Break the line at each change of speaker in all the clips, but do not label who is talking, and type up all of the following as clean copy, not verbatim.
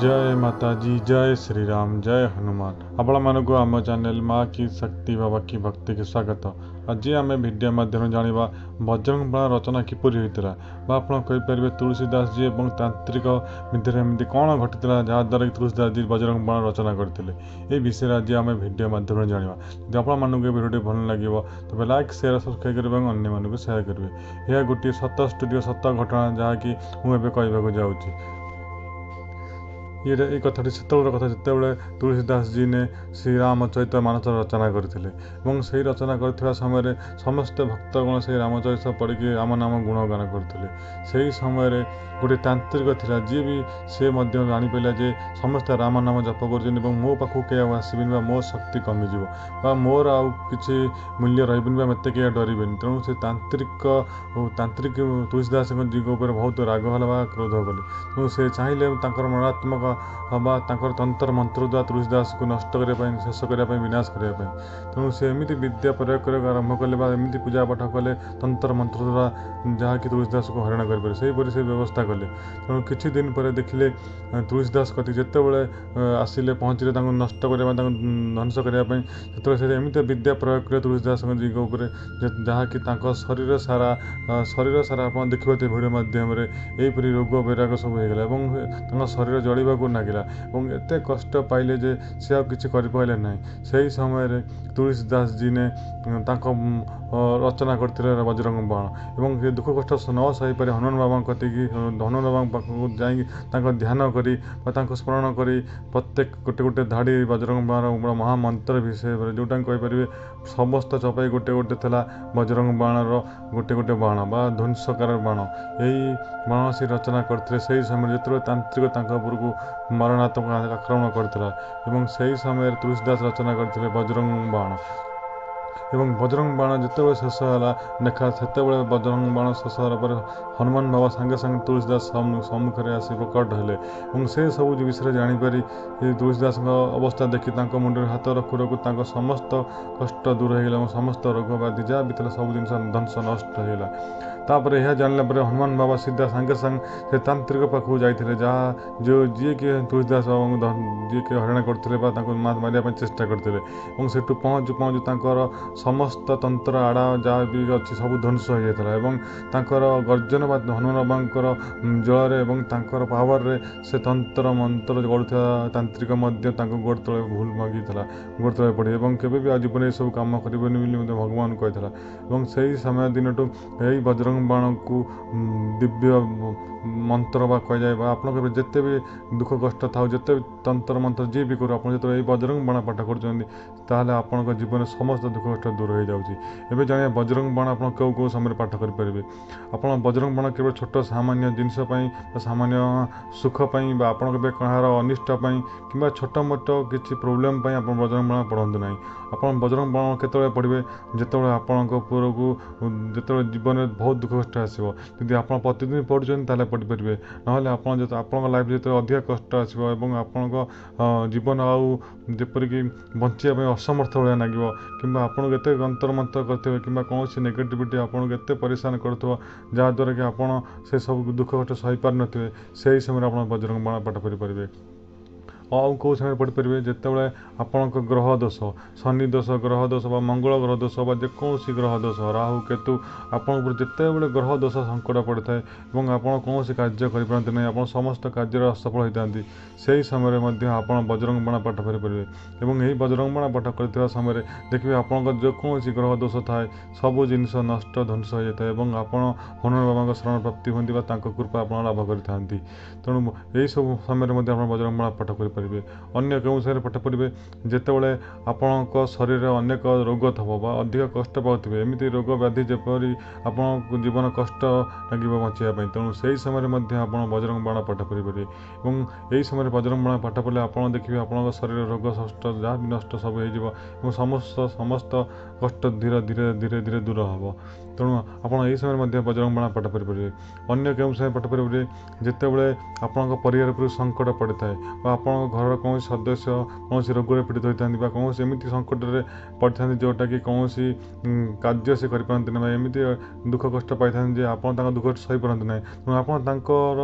जय माता जी, जय श्री राम, जय हनुमान। आपण मानक आम चैनल माँ की शक्ति बाबा की भक्ति की स्वागत। आज आम भिडियो माध्यम जाना बजरंग बाण रचना किपरि होता आप कहींपर तुलसीदास जी और तांत्रिक विद्या एमती कौन घटी जहाँद्वारा कि तुलसीदास जी बजरंग बाण रचना करते ये विषय आज आम भिडियो माध्यम जाना। जब आपण भिडियो भल लगे तेज लाइक शेयर सब्सक्राइब करेंगे और अन्य शेयर करेंगे। यह गोटे सत स्टूडियो सत घटना जहाँकि मुझे कहवाक जाऊँगी। ये कथाटी सेतवेल कथा जितेबाला तुलसीदास जी ने श्री रामचरित मानस रचना करते से रचना कर समय समस्त भक्तगण से रामचरित पढ़ी राम नाम गुणगान करते से समय गोटे तांत्रिक थिला जी भी सी जापारा जे समस्त राम नाम जप कर मो पाखु कहीं आसबेनि मो शक्ति कमिज मोर आउ कि मूल्य रही मत कहीं डरबे तेणु से तांत्रिक तुलसीदास जी बहुत राग है क्रोध कले तेणु से चाहिए मरणात्मक बा तंत्र मंत्र द्वारा तुलसीदास को नष्ट करने शेष करने विनाश करने तेणु से एमती विद्या प्रयोग कर आरंभ कले एमती पूजा पाठ कले तंत्र मंत्र द्वारा जहाँकि तुलसीदास को हरण करें से व्यवस्था कले। तेणु किछि दिन पर देखिले तुलसीदास कति जितेबाला आसिले पहुँचले नष्ट करने ध्वंस करने से एमती विद्या प्रयोग करे तुलसीदास जी जहाँकि शरीर सारा आप देखिए भिडियो माध्यम यहीपरि रोग वैराग सब होगा शरीर जलिबा लगिला एते कष्ट पाइले जे से किसी करें ना से समय तुलसीदास जी ने रचना करते बजरंग बाण एवं दुख कष्ट न सही पारे हनुमान बाबा कतिकी हनुमान बाबा पाखक जा ध्यान करी स्मरण करी प्रत्येक गोटे गोटे धाड़ी बजरंग बाण महामंत्र विषय जोटा कहींपर समस्त चपाई गोटे गोटे था बजरंग बाणर गोटे गोटे बाण बा ध्वंसकार बाण यही बाण से रचना करते से समय जो तांत्रिक उपरकू मरणात्मक आक्रमण करता से समय तुलसीदास रचना करते बजरंग बाण एवं बजरंग बाण जिते शेष है लेखा से बजरंग बाण शेष पर हनुमान बाबा सांगे सांगे तुलसीदास सम्मुखें आसी प्रकट हेले से सब विषय जापर तुलसीदास अवस्था देखी मुंडे हाथ रखु रखु समस्त कष्ट दूर होगा समस्त रोग व्याधि जहाँ भी सब जिन ध्वंस नष्ट होगा। तापर यह जानला हनुमान बाबा सीधा सांगे सांगे से तांत्रिक पाखक जाते जहाँ जो जी कि तुलसीदास बाबा जी कि हरण करते मारे चेष्टा करते से पहुँचु पहुँचु समस्त तंत्र आड़ा जहाँ भी अच्छी सब ध्वंस हो जाता गर्जन हनुमान बाबा जल पावर से तंत्र मंत्र गढ़ुवा तांत्रिक गोड़ तले भूल मागी गोड़ तले पड़े केवे भी जीवन सब कम करें भगवान कही से ही समय दिन यही बजरंग बाण को दिव्य मंत्र बा कह जाए आप जिते भी दुख कष्ट था जिते तंत्र मंत्र जी भी करूँ आप जो बजरंग बाण पाठ कर आपण जीवन समस्त दुख कष्ट दूर हो जाए। जाने बजरंग बाण आप कौ समय पाठ करेंगे आप बजरंग बाण केवल छोट सामान्य जिनसपाई सामान्य सुखपाई आप कहार अनिष्टपाई कि छोट मोट किसी प्रोब्लेम आप बजरंग बाण पढ़ु ना आप बजरंग बाण केतवे पढ़े जिते आपण को जो जीवन में बहुत दुख कष्ट आसो जब आप प्रतिदिन पढ़ुं पढ़ी पारे ना आप लाइफ जो अधिक कष्ट आसो आपण जीवन आउ जपरिक बचाई असमर्थ भाया लगे कि आपको एत अंतर मंत्र करते कि कौन नेगेटिविटी आपको एत परेशान कर जहाँद्वारा कि आप से सब दुख कष्ट सही पार थे से समय आप बजरंग बाण पाठ करें। आउ कौ समय पढ़ी पारे जितेबाला आपण ग्रह दोष शनि दोष ग्रह दोष मंगल ग्रह दोष जेकोसी ग्रह दोष राहु केतु आपण जिते बड़े ग्रह दोष संकट पड़े था और कौन कार्य करते ना आप समस्त कार्य असफल होता से समय आप बजरंग बाण पाठ करेंगे यही बजरंग बाण पाठ कर समय देखिए आप जेकोसी ग्रह दोष थाए सब जिन नष्ट ध्वंस हो जाता है आप हनुमान बाबा शरण प्राप्ति होती कृपा आप लाभ करते तेणु यही सब समय बजरंग बाण पाठ कर अन्य कौन समय पाठ पढ़े जितेबाला आपण शरीर अनेक रोग थब अधिक कष्ट पाते एमती रोग व्याधि जपरी आप जीवन कष्ट लगे बचाई तेणु से समय आप बजरंग बाण पाठ करेंगे यही समय बजरंग बाण पाठ पढ़े आप देखिए आप शरीर रोग कष्ट जहाँ भी नष्ट सब हो समस्त कष्ट धीरे धीरे धीरे धीरे दूर हम तेणु आपड़ यही समय बजरंग बाण पाठ करेंगे अन्य कौन समय पाठ करेंगे जितेबाला आपण परिवार पर संकट पड़े था आप ଘରର କୌଣସି ସଦସ୍ୟ କୌଣସି ରୋଗରେ ପୀଡ଼ିତ ହୋଇଥାନ୍ତି ବା କୌଣସି ଏମିତି ସଂକଟରେ ପଡ଼ିଥାନ୍ତି ଯେଉଁଟାକି କୌଣସି କାର୍ଯ୍ୟ ସେ କରିପାରନ୍ତି ନାହିଁ ବା ଏମିତି ଦୁଃଖ କଷ୍ଟ ପାଇଥାନ୍ତି ଯେ ଆପଣ ତାଙ୍କ ଦୁଃଖ ସହିପାରନ୍ତି ନାହିଁ। ତେଣୁ ଆପଣ ତାଙ୍କର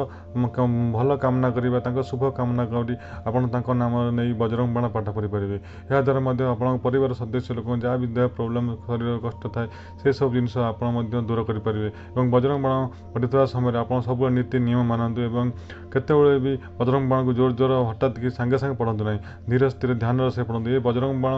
ଭଲ କାମନା କରିବା ତାଙ୍କ ଶୁଭ କାମନା କରି ଆପଣ ତାଙ୍କ ନାମରେ ନେଇ ବଜରଙ୍ଗ ବାଣ ପାଠ ପଢ଼ିପାରିବେ। ଏହାଦ୍ୱାରା ମଧ୍ୟ ଆପଣଙ୍କ ପରିବାର ସଦସ୍ୟ ଲୋକଙ୍କ ଯାହା ବି ଦେହ ପ୍ରୋବ୍ଲେମ୍ ଶରୀର କଷ୍ଟ ଥାଏ ସେସବୁ ଜିନିଷ ଆପଣ ମଧ୍ୟ ଦୂର କରିପାରିବେ। ଏବଂ ବଜରଙ୍ଗ ବାଣ ପଢ଼ୁଥିବା ସମୟରେ ଆପଣ ସବୁବେଳେ ନୀତି ନିୟମ ମାନନ୍ତୁ ଏବଂ କେତେବେଳେ ବି ବଜରଙ୍ଗ ବାଣକୁ ଜୋର ଜୋର ହଠାତ୍ କି ସାଙ୍ଗେ ସାଙ୍ଗେ ପଢ଼ନ୍ତୁ ନାହିଁ, ଧୀରେ ସ୍ଥିର ଧ୍ୟାନର ସେ ପଢ଼ନ୍ତୁ। ଏ ବଜରଙ୍ଗ ବାଣ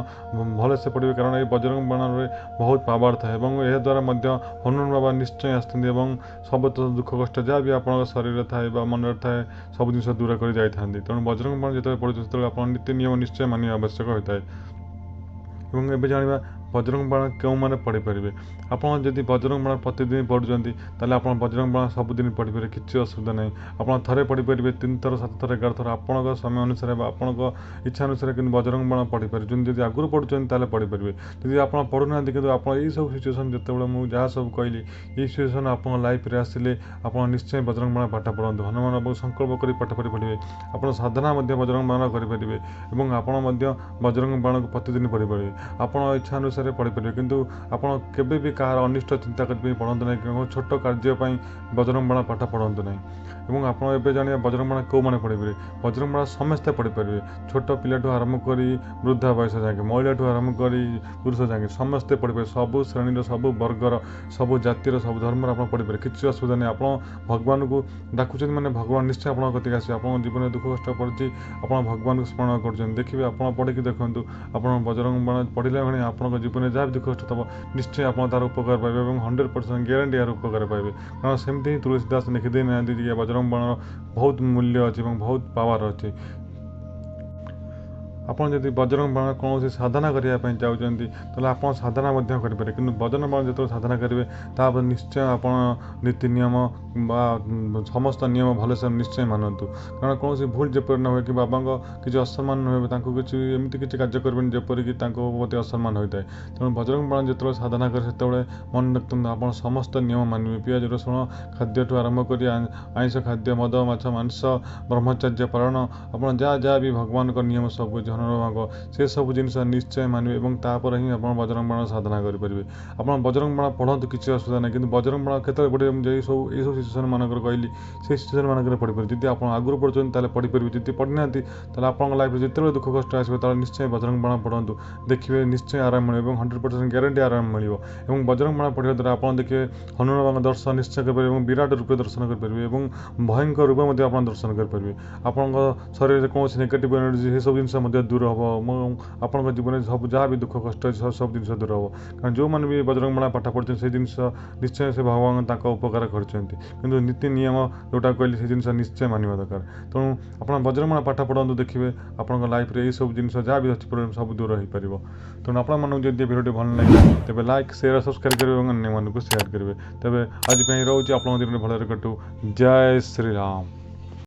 ଭଲସେ ପଢ଼ିବେ କାରଣ ଏ ବଜରଙ୍ଗ ବାଣରେ ବହୁତ ପାୱାର ଥାଏ ଏବଂ ଏହାଦ୍ୱାରା ମଧ୍ୟ ହନୁମାନ ବାବା ନିଶ୍ଚୟ ଆସିଥାନ୍ତି ଏବଂ ସବୁ ଦୁଃଖ କଷ୍ଟ ଯାହା ବି ଆପଣଙ୍କ ଶରୀରରେ ଥାଏ ବା ମନରେ ଥାଏ ସବୁ ଜିନିଷ ଦୂର କରି ଯାଇଥାନ୍ତି। ତେଣୁ ବଜରଙ୍ଗ ବାଣ ଯେତେବେଳେ ପଢ଼ୁଛନ୍ତି ସେତେବେଳେ ଆପଣ ନୀତି ନିୟମ ନିଶ୍ଚୟ ମାନିବା ଆବଶ୍ୟକ ହୋଇଥାଏ। ଏବଂ ଏବେ ଜାଣିବା ବଜରଙ୍ଗ ବାଣ କେଉଁମାନେ ପଢ଼ିପାରିବେ। ଆପଣ ଯଦି ବଜରଙ୍ଗ ବାଣ ପ୍ରତିଦିନ ପଢ଼ୁଛନ୍ତି ତାହେଲେ ଆପଣ ବଜରଙ୍ଗ ବାଣ ସବୁଦିନ ପଢ଼ିପାରିବେ, କିଛି ଅସୁବିଧା ନାହିଁ। ଆପଣ ଥରେ ପଢ଼ିପାରିବେ, 3 ଥର 7 ଥର 11 ଥର ଆପଣଙ୍କ ସମୟ ଅନୁସାରେ ବା ଆପଣଙ୍କ ଇଚ୍ଛା ଅନୁସାରେ କିନ୍ତୁ ବଜରଙ୍ଗ ବାଣ ପଢ଼ିପାରିବେ। ଯଦି ଆଗରୁ ପଢ଼ୁଛନ୍ତି ତାହେଲେ ପଢ଼ିପାରିବେ। ଯଦି ଆପଣ ପଢ଼ୁନାହାନ୍ତି କିନ୍ତୁ ଆପଣ ଏଇସବୁ ସିଚୁଏସନ୍ ଯେତେବେଳେ ମୁଁ ଯାହା ସବୁ କହିଲି ଏଇ ସିଚୁଏସନ୍ ଆପଣଙ୍କ ଲାଇଫ୍ରେ ଆସିଲେ ଆପଣ ନିଶ୍ଚୟ ବଜରଙ୍ଗ ବାଣ ପାଠ ପଢ଼ନ୍ତୁ। ହନୁମାନ ବାବୁଙ୍କୁ ସଂକଳ୍ପ କରି ପାଠ ପଢ଼ିପାରିବେ। ଆପଣ ସାଧନା ମଧ୍ୟ ବଜରଙ୍ଗ ବାଣ କରିପାରିବେ ଏବଂ ଆପଣ ମଧ୍ୟ ବଜରଙ୍ଗ ବାଣକୁ ପ୍ରତିଦିନ ପଢ଼ିପାରିବେ। ଆପଣ ଇଚ୍ଛା ଅନୁସାରେ ପଢ଼ିପାରିବେ କିନ୍ତୁ ଆପଣ କେବେ ବି କାହାର ଅନିଷ୍ଟ ଚିନ୍ତା କରିପାଇଁ ପଢ଼ନ୍ତୁ ନାହିଁ, ଛୋଟ କାର୍ଯ୍ୟ ପାଇଁ ବଜରଙ୍ଗ ବାଣ ପାଠ ପଢ଼ନ୍ତୁ ନାହିଁ। ଏବଂ ଆପଣ ଏବେ ଜାଣିବା ବଜରଙ୍ଗ ବାଣ କେଉଁମାନେ ପଢ଼ିପାରିବେ। ବଜରଙ୍ଗ ବାଣ ସମସ୍ତେ ପଢ଼ିପାରିବେ, ଛୋଟ ପିଲାଠୁ ଆରମ୍ଭ କରି ବୃଦ୍ଧା ବୟସ ଯାକେ, ମହିଳାଠୁ ଆରମ୍ଭ କରି ପୁରୁଷ ଯାକେ ସମସ୍ତେ ପଢ଼ିପାରିବେ। ସବୁ ଶ୍ରେଣୀର ସବୁ ବର୍ଗର ସବୁ ଜାତିର ସବୁ ଧର୍ମର ଆପଣ ପଢ଼ିପାରିବେ, କିଛି ଅସୁବିଧା ନାହିଁ। ଆପଣ ଭଗବାନଙ୍କୁ ଡାକୁଛନ୍ତି ମାନେ ଭଗବାନ ନିଶ୍ଚୟ ଆପଣଙ୍କ କତିକି ଆସିବେ। ଆପଣଙ୍କ ଜୀବନରେ ଦୁଃଖ କଷ୍ଟ ପଡ଼ିଛି ଆପଣ ଭଗବାନଙ୍କୁ ସ୍ମରଣ କରୁଛନ୍ତି, ଦେଖିବେ ଆପଣ ପଢ଼ିକି ଦେଖନ୍ତୁ ଆପଣ ବଜରଙ୍ଗ ବାଣ ପଢ଼ିଲା ବେଳେ ଆପଣଙ୍କ ଜୀବନରେ ଯାହା ବି ଦୁଃଖ କଷ୍ଟ ଥିବ ନିଶ୍ଚୟ ଆପଣ ତାର ଉପକାର ପାଇବେ ଏବଂ 100% ଗ୍ୟାରେଣ୍ଟି ଏହାର ଉପକାର ପାଇବେ। କାରଣ ସେମିତି ହିଁ ତୁଳସୀ ଦାସ ଲେଖିଦେଇ ନାହାନ୍ତି ଯେ ବଜରଙ୍ଗ ବାଣର ବହୁତ ମୂଲ୍ୟ ଅଛି ଏବଂ ବହୁତ ପାୱାର ଅଛି। ଆପଣ ଯଦି ବଜରଙ୍ଗ ବାଣ କୌଣସି ସାଧନା କରିବା ପାଇଁ ଚାହୁଁଛନ୍ତି ତାହେଲେ ଆପଣ ସାଧନା ମଧ୍ୟ କରିପାରିବେ, କିନ୍ତୁ ବଜରଙ୍ଗ ବାଣ ଯେତେବେଳେ ସାଧନା କରିବେ ତାପରେ ନିଶ୍ଚୟ ଆପଣ ନୀତି ନିୟମ ବା ସମସ୍ତ ନିୟମ ଭଲସେ ନିଶ୍ଚୟ ମାନନ୍ତୁ। କାରଣ କୌଣସି ଭୁଲ ଯେପରି ନ ହୁଏ କି ବାବାଙ୍କ କିଛି ଅସମ୍ମାନ ନ ହୁଏ, ତାଙ୍କୁ କିଛି ଏମିତି କିଛି କାର୍ଯ୍ୟ କରିବେନି ଯେପରିକି ତାଙ୍କ ପ୍ରତି ଅସମ୍ମାନ ହୋଇଥାଏ। ତେଣୁ ବଜରଙ୍ଗ ବାଣ ଯେତେବେଳେ ସାଧନା କରେ ସେତେବେଳେ ମନେ ରଖନ୍ତୁ ଆପଣ ସମସ୍ତ ନିୟମ ମାନିବେ। ପିଆଜ ରସୁଣ ଖାଦ୍ୟଠୁ ଆରମ୍ଭ କରି ଆଇଁଷ ଖାଦ୍ୟ, ମଦ ମାଛ ମାଂସ, ବ୍ରହ୍ମଚର୍ଯ୍ୟ ପାଳନ, ଆପଣ ଯାହା ବି ଭଗବାନଙ୍କ ନିୟମ ସବୁ ହନୁମାନଙ୍କ ସେସବୁ ଜିନିଷ ନିଶ୍ଚୟ ମାନିବେ ଏବଂ ତାପରେ ହିଁ ଆପଣ ବଜରଙ୍ଗ ବାଣ ସାଧନା କରିପାରିବେ। ଆପଣ ବଜରଙ୍ଗ ବାଣ ପଢ଼ନ୍ତୁ, କିଛି ଅସୁବିଧା ନାହିଁ, କିନ୍ତୁ ବଜରଙ୍ଗ ବାଣ କେତେବେଳେ ପଢ଼ିବେ ମୁଁ ଏଇସବୁ ସିଚୁଏସନ୍ ମାନଙ୍କରେ କହିଲି ସେଇ ସିଚୁଏସନ୍ ମାନଙ୍କରେ ପଢ଼ିପାରିବେ। ଯଦି ଆପଣ ଆଗରୁ ପଢ଼ୁଛନ୍ତି ତାହେଲେ ପଢ଼ିପାରିବେ, ଯଦି ପଢ଼ିନାହାନ୍ତି ତାହେଲେ ଆପଣଙ୍କ ଲାଇଫ୍ରେ ଯେତେବେଳେ ଦୁଃଖ କଷ୍ଟ ଆସିବ ତାହେଲେ ନିଶ୍ଚୟ ବଜରଙ୍ଗ ବାଣ ପଢ଼ନ୍ତୁ, ଦେଖିବେ ନିଶ୍ଚୟ ଆରାମ ମିଳିବ ଏବଂ 100% ଗ୍ୟାରେଣ୍ଟି ଆରାମ ମିଳିବ। ଏବଂ ବଜରଙ୍ଗ ବାଣ ପଢ଼ିବା ଦ୍ୱାରା ଆପଣ ଦେଖିବେ ହନୁମାନ ବାବାଙ୍କ ଦର୍ଶନ ନିଶ୍ଚୟ କରିପାରିବେ ଏବଂ ବିରାଟ ରୂପେ ଦର୍ଶନ କରିପାରିବେ ଏବଂ ଭୟଙ୍କର ରୂପ ମଧ୍ୟ ଆପଣ ଦର୍ଶନ କରିପାରିବେ। ଆପଣଙ୍କ ଶରୀରରେ କୌଣସି ନେଗେଟିଭ୍ ଏନର୍ଜି ସେସବୁ ଜିନିଷ ମଧ୍ୟ ଦୂର ହେବ ଏବଂ ଆପଣଙ୍କ ଜୀବନରେ ସବୁ ଯାହା ବି ଦୁଃଖ କଷ୍ଟ ଅଛି ସବୁ ଜିନିଷ ଦୂର ହେବ। କାରଣ ଯେଉଁମାନେ ବି ବଜରଙ୍ଗ ବାଣ ପାଠ ପଢ଼ୁଛନ୍ତି ସେଇ ଜିନିଷ ନିଶ୍ଚୟ ସେ ଭଗବାନ ତାଙ୍କ ଉପକାର କରିଛନ୍ତି, କିନ୍ତୁ ନୀତି ନିୟମ ଯେଉଁଟା କହିଲି ସେ ଜିନିଷ ନିଶ୍ଚୟ ମାନିବା ଦରକାର। ତେଣୁ ଆପଣ ବଜରଙ୍ଗ ବାଣ ପାଠ ପଢ଼ନ୍ତୁ, ଦେଖିବେ ଆପଣଙ୍କ ଲାଇଫ୍ରେ ଏଇସବୁ ଜିନିଷ ଯାହା ବି ଅଛି ପ୍ରୋବ୍ଲେମ୍ ସବୁ ଦୂର ହୋଇପାରିବ। ତେଣୁ ଆପଣମାନଙ୍କୁ ଯଦି ଭିଡ଼ିଓଟି ଭଲ ଲାଗିଲା ତେବେ ଲାଇକ୍ ସେୟାର ସବସ୍କ୍ରାଇବ୍ କରିବେ ଏବଂ ଅନ୍ୟମାନଙ୍କୁ ସେୟାର କରିବେ। ତେବେ ଆଜି ପାଇଁ ରହୁଛି, ଆପଣଙ୍କ ଦିନରେ ଭଲରେ କଟୁ। ଜୟ ଶ୍ରୀରାମ।